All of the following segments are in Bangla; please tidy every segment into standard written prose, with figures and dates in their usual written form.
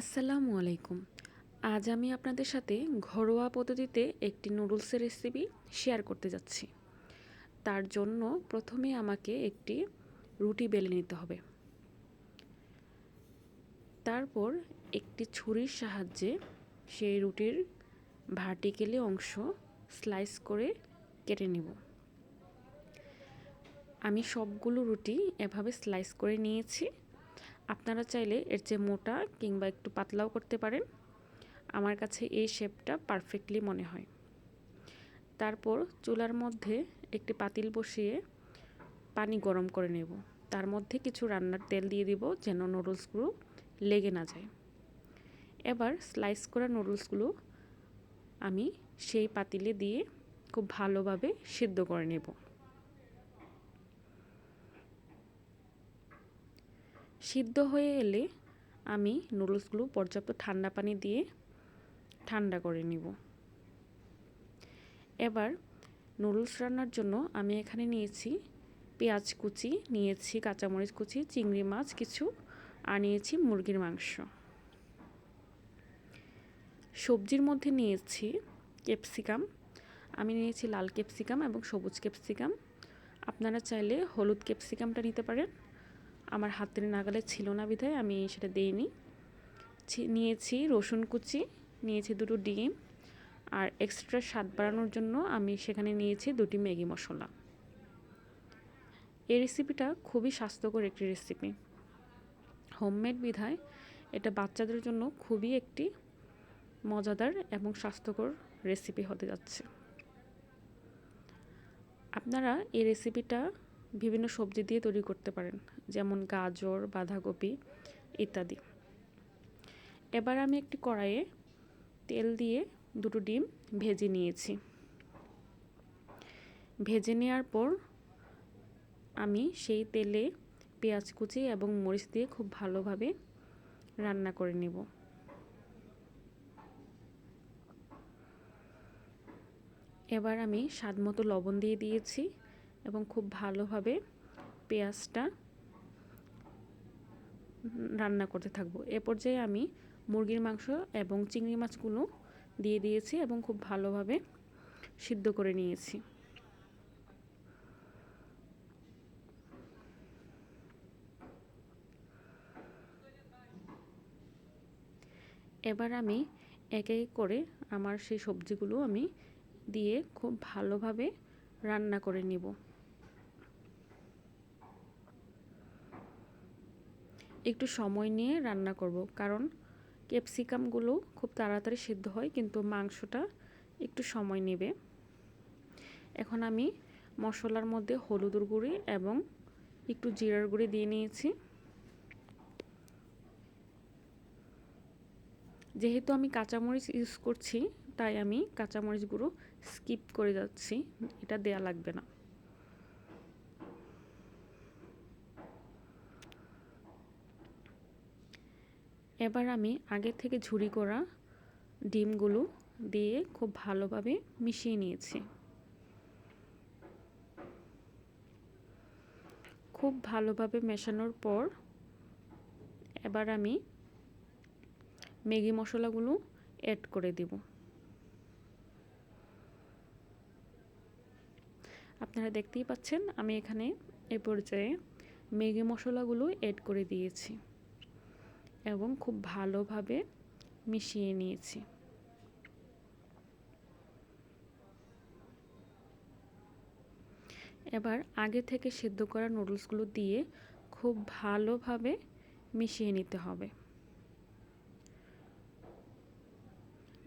আসসালামু আলাইকুম। আজ আমি আপনাদের সাথে ঘরোয়া পদ্ধতিতে একটি নুডলসের রেসিপি শেয়ার করতে যাচ্ছি। তার জন্য প্রথমে আমাকে একটি রুটি বেলে নিতে হবে। তারপর একটি ছুরির সাহায্যে সেই রুটির ভার্টিক্যালি অংশ স্লাইস করে কেটে নেব। আমি সবগুলো রুটি এভাবে স্লাইস করে নিয়েছি। আপনারা চাইলে এর চেয়ে মোটা কিংবা একটু পাতলাও করতে পারেন। আমার কাছে এই শেপটা পারফেক্টলি মনে হয়। তারপর চুলার মধ্যে একটি পাতিল বসিয়ে পানি গরম করে নেব। তার মধ্যে কিছু রান্নার তেল দিয়ে দিব যেন নুডলসগুলো লেগে না যায়। এবার স্লাইস করা নুডলসগুলো আমি সেই পাতিলে দিয়ে খুব ভালোভাবে সিদ্ধ করে নেব। সিদ্ধ হয়ে এলে আমি নুডলসগুলো পর্যাপ্ত ঠান্ডা পানি দিয়ে ঠান্ডা করে নিব। এবার নুডলস রান্নার জন্য আমি এখানে নিয়েছি পেঁয়াজ কুচি, নিয়েছি কাঁচামরিচ কুচি, চিংড়ি মাছ কিছু, আর নিয়েছি মুরগির মাংস। সবজির মধ্যে নিয়েছি ক্যাপসিকাম, আমি নিয়েছি লাল ক্যাপসিকাম এবং সবুজ ক্যাপসিকাম। আপনারা চাইলে হলুদ ক্যাপসিকামটা নিতে পারেন। আমার হাতের নাগালে ছিল না বিধায় আমি সেটা দিইনি। নিয়েছি রসুন কুচি, নিয়েছি দুটো ডিম, আর এক্সট্রা স্বাদ বাড়ানোর জন্য আমি সেখানে নিয়েছি 2টি ম্যাগি মশলা। এই রেসিপিটা খুবই স্বাস্থ্যকর একটি রেসিপি। হোমমেড বিধায় এটা বাচ্চাদের জন্য খুবই একটি মজাদার এবং স্বাস্থ্যকর রেসিপি হতে যাচ্ছে। আপনারা এই রেসিপিটা বিভিন্ন সবজি দিয়ে তৈরি করতে পারেন, যেমন গাজর, বাঁধাকপি ইত্যাদি। এবার আমি একটি কড়াইয়ে তেল দিয়ে 2টো ডিম ভেজে নিয়েছি। ভেজে নেওয়ার পর আমি সেই তেলে পেঁয়াজ কুচি এবং মরিচ দিয়ে খুব ভালোভাবে রান্না করে নেব। এবার আমি স্বাদমতো লবণ দিয়ে দিয়েছি এবং খুব ভালোভাবে পেঁয়াজটা রান্না করতে থাকবো। এ পর্যায়ে আমি মুরগির মাংস এবং চিংড়ি মাছগুলো দিয়ে দিয়েছি এবং খুব ভালোভাবে সিদ্ধ করে নিয়েছি। এবার আমি এক এক করে আমার সেই সবজিগুলো আমি দিয়ে খুব ভালোভাবে রান্না করে নিব। একটু সময় নিয়ে রান্না করব, কারণ ক্যাপসিকামগুলো খুব তাড়াতাড়ি সিদ্ধ হয় কিন্তু মাংসটা একটু সময় নেবে। এখন আমি মশলার মধ্যে হলুদের গুঁড়ি এবং একটু জিরার গুঁড়ি দিয়ে নিয়েছি। যেহেতু আমি কাঁচামরিচ ইউজ করছি তাই আমি কাঁচামরিচগুলো স্কিপ করে যাচ্ছি, এটা দেয়া লাগবে না। এবার আমি আগে থেকে ঝুরি করা ডিমগুলো দিয়ে খুব ভালোভাবে মিশিয়ে নিয়েছি। খুব ভালোভাবে মেশানোর পর এবার আমি ম্যাগি মশলাগুলো অ্যাড করে দেব। আপনারা দেখতেই পাচ্ছেন আমি এখানে এই পর্যায়ে ম্যাগি মশলাগুলো অ্যাড করে দিয়েছি এবং খুব ভালোভাবে মিশিয়ে নিয়েছি। এবার আগে থেকে সেদ্ধ করা নুডলসগুলো দিয়ে খুব ভালোভাবে মিশিয়ে নিতে হবে।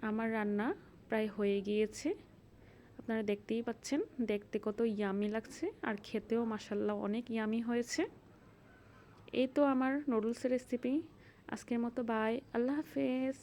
আমার রান্না প্রায় হয়ে গিয়েছে, আপনারা দেখতেই পাচ্ছেন দেখতে কত ইয়ামি লাগছে আর খেতেও মাশাআল্লাহ অনেক ইয়ামি হয়েছে। এই তো আমার নুডলসের রেসিপি। আজকের মতো বাই, আল্লাহ হাফেজ।